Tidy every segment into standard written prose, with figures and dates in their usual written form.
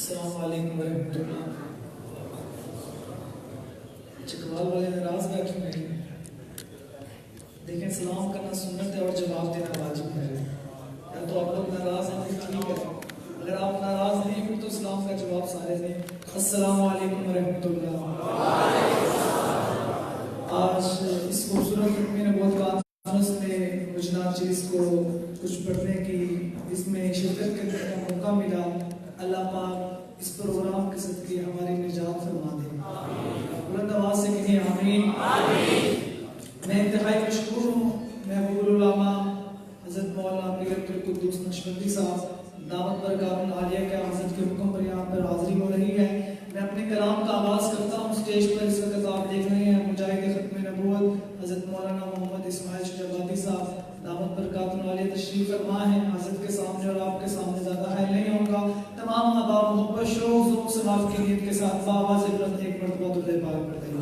السلام علیکم ورحمۃ اللہ۔ چکوال والے ناراض بیٹھے ہوئے ہیں، دیکھیں سلام کرنا سنت ہے اور جواب دینا واجب ہے۔ یا تو آپ لوگ ناراض ہیں تو ٹھیک ہے، اگر آپ ناراض نہیں ہیں تو سلام کا جواب سارے دیں۔ السلام علیکم ورحمۃ اللہ۔ آج اس خوبصورت ختم نبوت کانفرنس میں مجھے چیز کو کچھ پڑھنے کی اس میں شرکت کرنے کا موقع ملا۔ اللہ پاک اس پروگرام کے صدقے ہماری نجات فرما دے۔ بلند آواز سے کہیں آمین۔ میں انتہائی مشکور ہوں محبوب العلماء حضرت مولانا پیر عبدالقدوس نقشبندی صاحب دعوت برکات عالیہ کے حضرت کے حکم پر یہاں پر حاضری ہو رہی ہے۔ میں اپنے کلام کا آغاز کرتا ہوں۔ اسٹیج پر اس وقت آپ دیکھ رہے ہیں مجاہد ختم نبوت حضرت مولانا محمد اسماعیل شجابادی صاحب دعوت برکات عالیہ تشریف فرما ہے۔ حضرت کے سامنے اور آپ کے سامنے زیادہ حائل نہیں ہوگا۔ تمام احباب محبت شوق ذوق سماعت کی نیت کے ساتھ بآواز بلند ایک مرتبہ درود پاک پڑھتے ہیں۔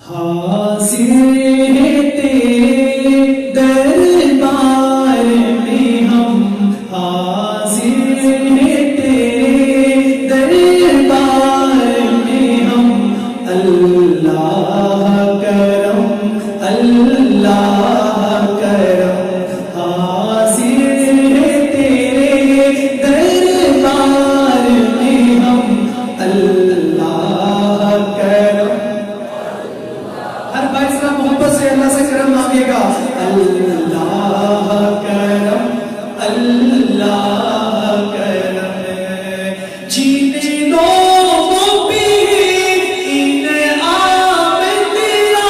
حاضر ہے تیرے دربار میں ہم، حاضر ہے تیرے دربار میں ہم، اللہ کرم اللہ کرم، حاضر ہے تیرے دربار میں ہم، اللہ کرم۔ ہر بھائی صاحب محبت سے اللہ سے کرم مانگے گا۔ اللہ کرم اللہ کرم، جینے دو وہ بھی انعام تیرا،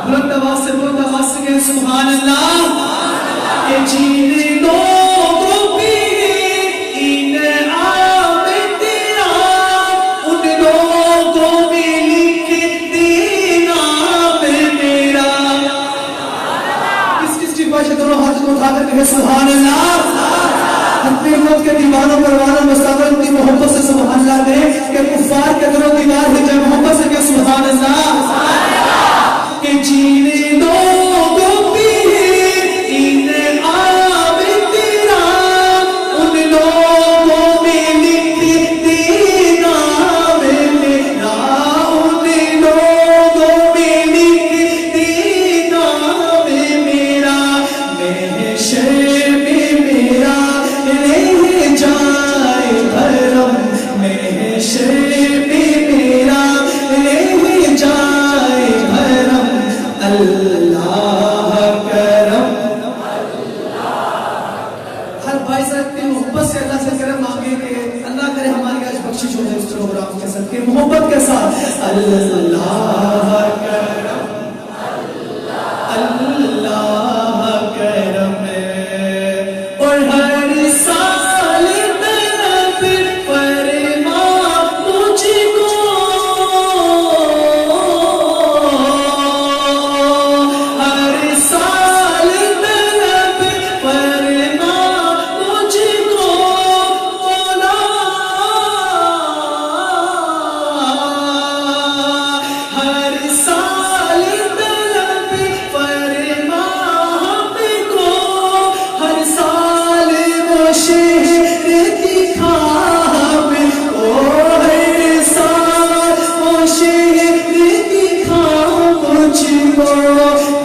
بلند آواز سے کہیں سبحان اللہ۔ کہ جینے دو وہ بھی انعام تیرا، ان لوگوں میں لکھ دینا میرا۔ کس کس کی خواہش ہے دونوں ہاتھ کو اٹھا کر کہے سبحان اللہ۔ اپنے موت کے دیوانوں پروانوں مستقبل کی محبت سے سبحان اللہ دے کہ کفار کے دلوں دیوار ہے جب محبت سے کہ سبحان اللہ۔ کہ جینے دو وہ بھی انعام تیرا، ان لوگوں میں لکھ دینا میرا، ان لوگوں میں لکھ دینا میرا، محشر میں میرا رہ جائے بھرم، محشر میں میرا رہ جائے بھرم، اللہ کرم۔ ہر بھائی صاحب اپنی محبت سے اللہ سے کرم مانگے کہ اللہ کرے ہماری آج بخشش ہو جائے اس پروگرام کے ساتھ کہ محبت کے ساتھ اللہ کرم اللہ کرم۔ اور ہر سال طلب فرما مجھ کو، ہر سال طلب فرما مجھ کو مولا، ہر سال طلب فرما ہم کو، ہر سال وہ شہر دکھا ہم کو، ہر سال وہ شہر دکھا مجھ کو،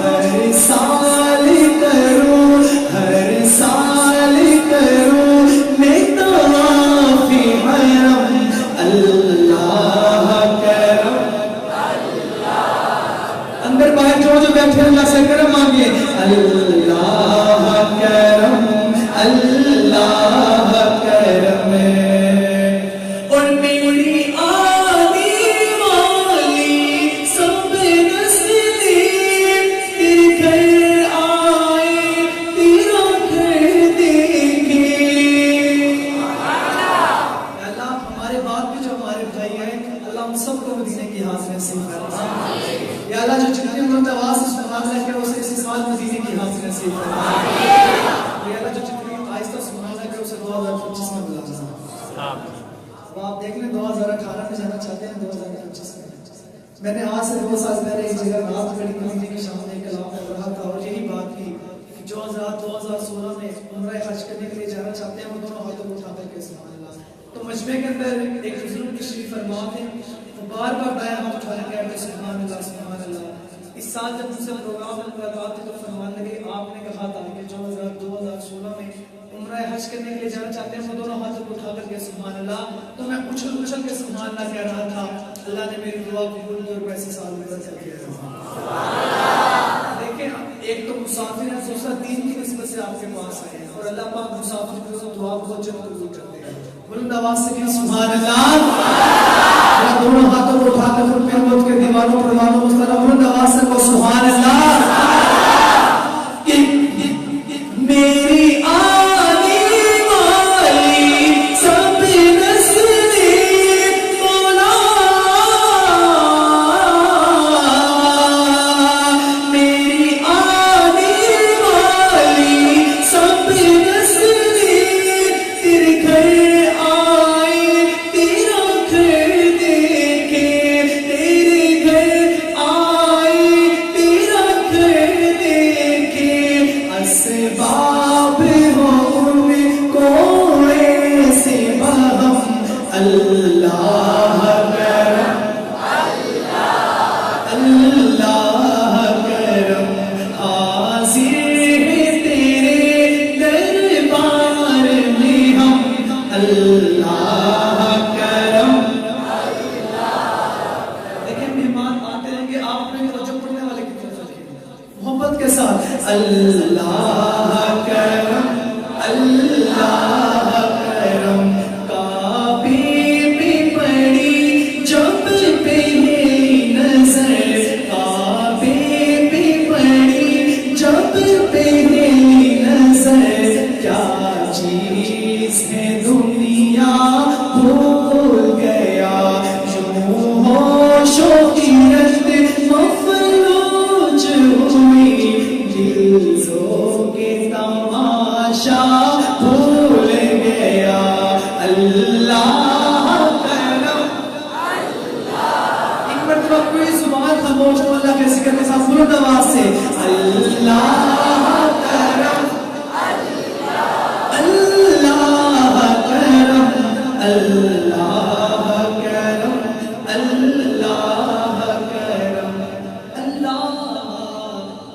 ہر سال کروں ہر سال کروں میں طواف حرم، اللہ کرم۔ اندر باہر جو بیٹھے اللہ سے کرم مانگے، اللہ کرم اللہ کرم۔ اور میری آنے والی سب نسلیں تیرے گھر آئے تیرا گھر دیکھیں۔ اللہ ہمارے بعد بھی جو ہمارے بھائی ہیں اللہ ہم سب کو مدینے کی حاضری نصیب فرمائے۔ یا اللہ جو جتنے مرتبہ سے سبحان اللہ کہ اسے اسی سال مدینے کی حاضری نصیب فرمائے۔ یا اللہ جو جتنے آہستہ سبحان اللہ کہ اسے 2025 میں بلا جائے۔ اب آپ دیکھ لیں 2018 میں جانا چاہتے ہیں 2025 میں. میں نے آج سے 2 سال پہلے ایک جگہ رات کھڑی کمیٹی کے سامنے ایک کلام پڑھ رہا تھا اور یہی بات کی کہ جو حضرات 2016 میں عمرہ حج کرنے کے لیے جانا چاہتے ہیں وہ دونوں ہاتھوں کو اٹھا کر کے سبحان اللہ. تو مجمع کے اندر ایک بزرگ تشریف فرما تھے، وہ بار بار دائیں ہاتھ اٹھا کر کہتے سبحان اللہ سبحان اللہ. اس سال جب مجھ سے پروگرام میں ملاقات تھی تو فرمانے لگے آپ نے کہا تھا کہ جو حضرات 2016 میں عمرہ حج کرنے کے لیے جانا چاہتے ہیں وہ دونوں ہاتھوں کو اٹھا کر کے سبحان اللہ. تو میں اچھل اچھل کے سبحان اللہ کہہ رہا تھا. اللہ نے میری دعا قبول کی اور ویسے سال میں کر دیا. دیکھیں ایک تو مسافر ہے، دوسرا دین کی نسبت سے آپ کے پاس آئے ہیں اور اللہ پاک مسافر کی دعا بہت جلد قبول کرتے ہیں. بلند آواز سے کہیں سبحان اللہ. دونوں ہاتھوں کو اٹھا کر پھر موت کے دیواروں پر والوں مستقبل بلند آواز سے کو سبحان اللہ. میری آنے والی سب نسلیں مولا، میری آنے والی سب نسلیں تیرے گھر آئے تیرا گھر دیکھے، تیرے گھر آئے تیرا گھر دیکھے، اسباب ہو ان کو ایسے بہم. اللہ کرم اللہ کرم حاضر ہے تیرے دربار میں ہم. اللہ کرم. دیکھیں مہمان آتے ہیں کہ آپ نے توجہ پڑھنے والے کی طرف رکھیں محبت کے ساتھ. اللہ کرم اللہ کرم. کعبے پہ پڑی جب پہلی نظر، کعبے پہ پڑی جب پہلی نظر، کیا چیز ہے دنیا بھول گیا، یوں ہوش و قیرت مفلوج ہوئی، دلوں کے تماشا بھول گیا. اللہ کرم. ایک مرتبہ کوئی زبان خاموش ہو اللہ کے ذکر کے ساتھ بلند آواز سے اللہ کرم اللہ کرم اللہ کرم اللہ کرم اللہ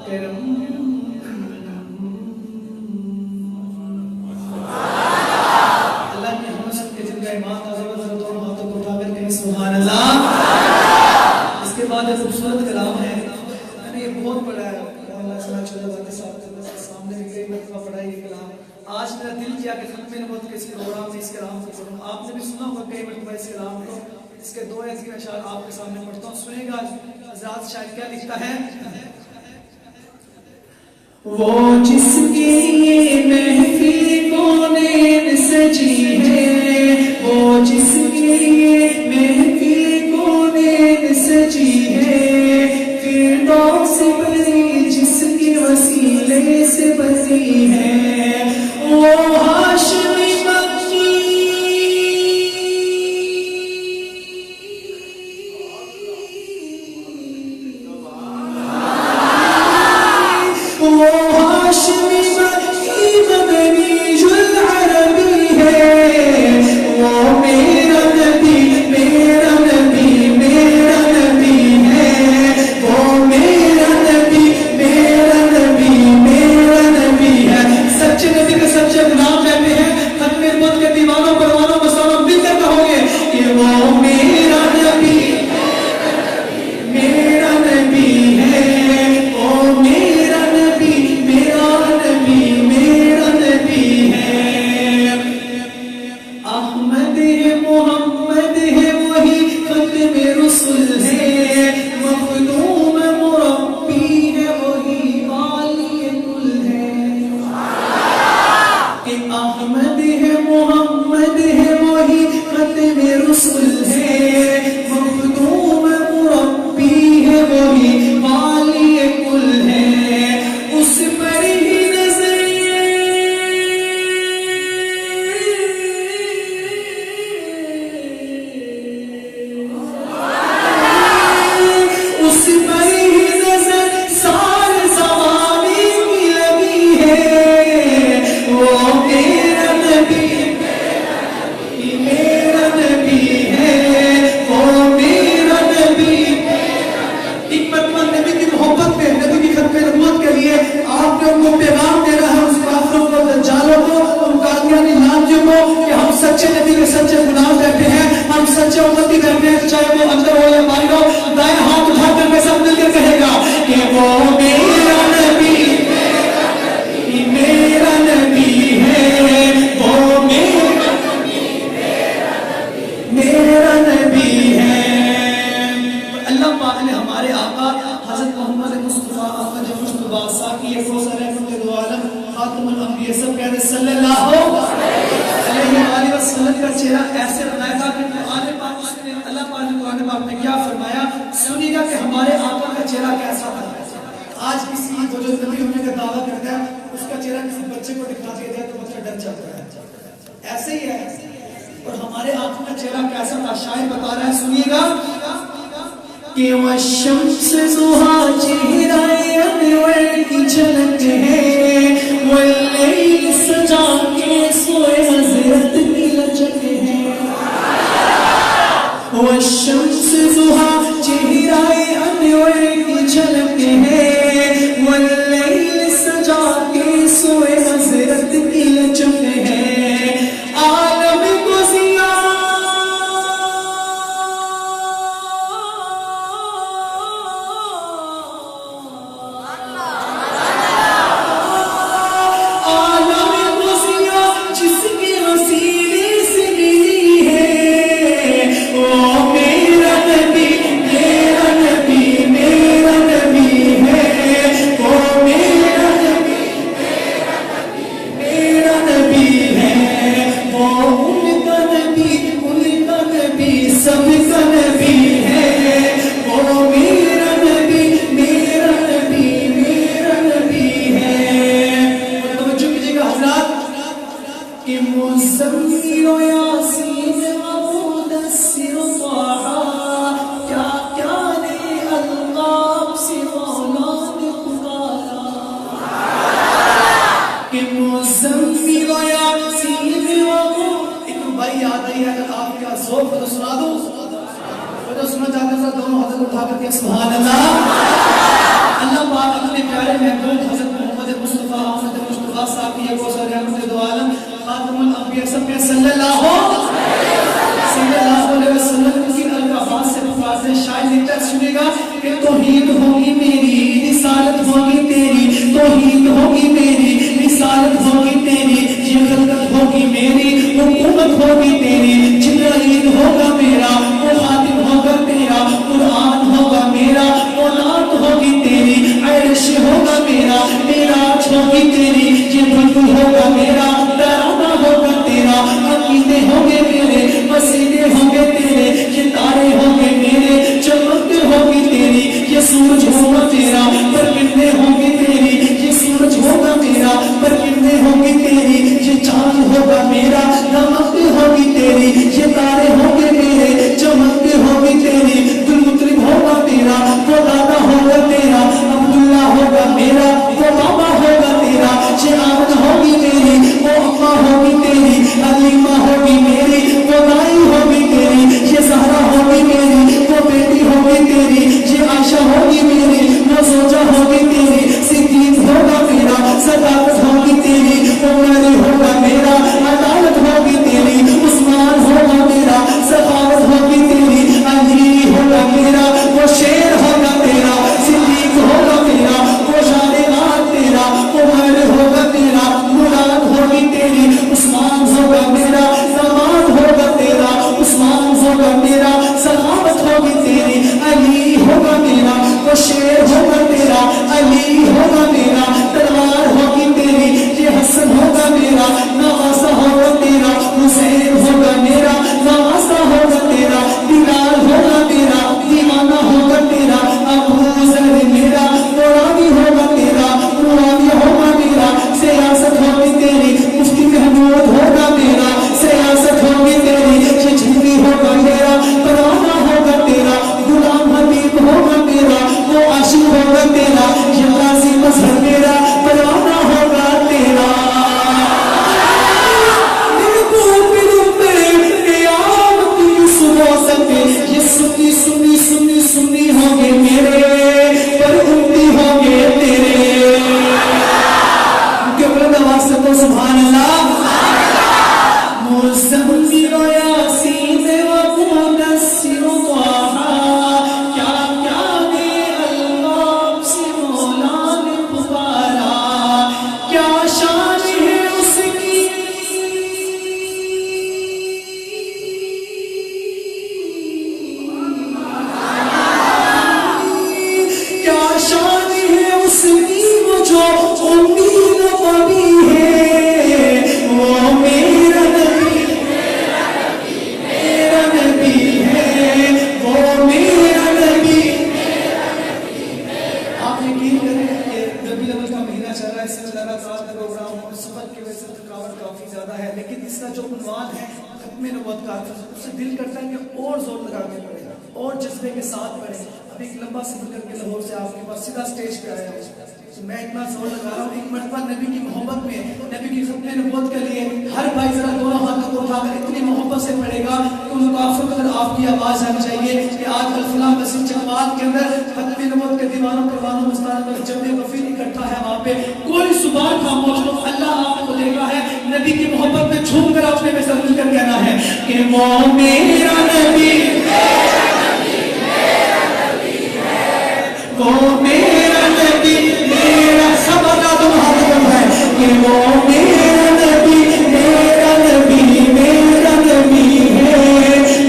کرم. اللہ کی ہم سب کے جن کا ایمان تازہ ذرا دونوں ہاتھوں کو اٹھا کر کہیں سبحان اللہ. اس کے بعد ایک خوبصورت کلام ہے، میں نے یہ بہت پڑھا ہے اللہ سنا چلا باقی صاحب کے سامنے بھی کئی مرتبہ پڑھا یہ کلام. آج میرا دل کیا کہ ختم نبوت کے اس پروگرام میں اس کلام کو پڑھوں. آپ نے بھی سنا ہوگا کئی مرتبہ اس کلام کو. اس کے 2 یا 3 اشعار آپ کے سامنے پڑھتا ہوں، سنیں گا حضرات شاید کیا لکھتا ہے. وہ جس کی محفل کونین سجی ہے، وہ جس کی محفل کونین سجی ہے، فردوس بری جس کے وسیلے سے بسی ہے، وہ ہاشمی مکی، وہ ہاشمی مکی مدنی العربی ہے، وہ میرا نبی میرا نبی میرا نبی ہے، وہ میرا نبی میرا نبی میرا نبی ہے. سچے نبی کے سچے غلام کہتے ہیں. ختم نبوت کے دیوانوں پروانوں مسلمانوں مل کر کہو گے کہ وہ میرا نبی میرا نبی ہے، وہ میرا نبی میرا نبی میرا نبی ہے. احمد ہے محمد ہے وہی ختم رسول ہے، مخدوم مربی ہے وہی والی کل ہے. کہ احمد ہے محمد ہے وہی ختم رسول ہے، مخدوم مربی ہے وہی والی کل ہے. اس پر ہی نظر میں, چاہے وہ اندر ہو یا باہر ہو, دائیں ہاتھ اٹھا کر کے سب مل کر کہے گا کہ وہ میرا نبی میرا نبی ہے, وہ میرا نبی ہے. اللہ پاک نے ہمارے آقا حضرت محمد مصطفیٰ احمد مصطفیٰ ساقی کوثر رحمت دو عالم خاتم الانبیاء سب کہتے ہیں صلی اللہ علیہ وآلہ وسلم کا چہرہ ایسے بنایا تھا کہ قرآن پاک میں اللہ پاک نے قرآن پاک میں کیا فرمایا سنیے گا کہ ہمارے آقا کا چہرہ کیسا تھا. آج کسی کو جو نبی ہونے کا دعویٰ کرتا ہے اس کا چہرہ کسی بچے کو دکھا دیا جائے تو بچہ ڈر جاتا ہے. ایسے ہی ہے. اور ہمارے آقا کا چہرہ کیسا تھا شاعر بتا رہا ہے سنیے گا کہ والشمس ضحیٰ چہرہ انور کی جھلک ہے, واللیل سجا کے سوئے حضرت کی لچک ہے. والشمس ضحیٰ چہرہ انور کی جھلک ہے, واللیل سجا کے سوئے حضرت کی لچک ہے. عالم کو سبحان اللہ. اللہ پاک اپنے پیارے محبوب حضرت محمد مصطفیٰ احمد مصطفیٰ ساقی کوثر رحمت دو عالم خاتم الانبیاء سب کے صلی اللہ علیہ وسلم کی الفاظ سے پکارتے شاعر لکھتا ہے سنے گا کہ توحید ہوگی میری رسالت ہوگی تیری, توحید ہوگی میری رسالت ہوگی تیری, یہ خلقت ہوگی میری حکومت ہوگی تیری, جبرائیل ہوگا میرا وہ خاتم ہوگا تیرا, قرآن ہوگا میرا وہ نعت ہوگی تیری, عرش ہوگا میرا معراج ہوگی تیری, یہ بندو ہوگا میرا ترانہ ہوگا تیرا, عقیدے ہوں گے میرے مسیلے ہوں گے تیرے, یہ تارے ہوں گے میرے چمکتے ہوگی تیری, یہ سورج ہوگا میرا پر کرنے ہوں گے تیری, یہ سورج ہوگا میرا پر کرنے ہوں گے تیری, یہ چاند ہوگا میرا نمکتے ہوگی تیری, جو امید پبی ہے وہ میرا نبی ہے، وہ میرا نبی۔ آپ یقین کریں کہ ربیع الاول کا مہینہ چل رہا ہے، اس میں اللہ تعالیٰ کا پروگرام اور سفر کی وجہ سے تھکاوٹ کافی زیادہ ہے، لیکن اس کا جو عنوان ہے ختم نبوت کا، اس سے دل کرتا ہے کہ اور زور لگا کے پڑھے اور جذبے کے ساتھ پڑھے۔ اب ایک لمبا سفر کر کے لاہور سے آپ کے پاس سیدھا اسٹیج پہ آیا ہوں، میں اتنا زور لگا رہا ہوں، ایک مرتبہ نبی کی محبت میں، نبی کی ختم نبوت کے لیے ہر بھائی ذرا دونوں ہاتھوں کو اٹھا کر اتنی محبت سے پڑھے گا کہ ان کافروں کو اگر آپ کی آواز آنی چاہیے کہ آج الفلاح مسجد جماعت کے اندر ختم نبوت کے دیوانوں پروانوں مستانوں پر جب وفیر اکٹھا ہے، وہاں پہ کوئی زبان خاموش ہو، اللہ آپ کو دیکھا ہے نبی کی محبت میں جھوم کر اپنے میں سر کر کہنا ہے کہ وہ میرا نبی ہے، وہ میرا نبی، میرا سب کا تمہارا ہے کہ وہ میرا نبی، میرا نبی، میرا نبی ہے،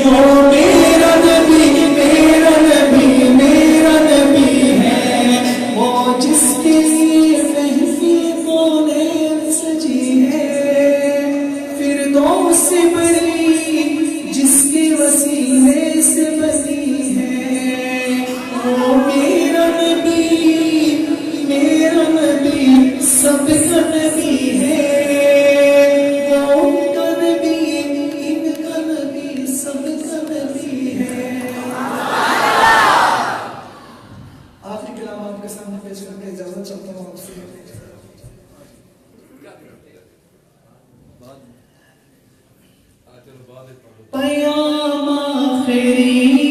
وہ میرا نبی، میرا نبی، میرا نبی ہے، وہ جس کے لیے محفل کونین سجی ہے، فردوس سے بری جس کے وسیلے سے بنی ہے، وہ میرا نبی، میرا نبی، سب کا نبی ہے، وہ ان کا نبی، ان کا نبی، سب کا نبی ہے۔ آخری کلام آپ کے سامنے پیش کر کے اجازت چاہتا ہوں آپ سے۔ پیام آخری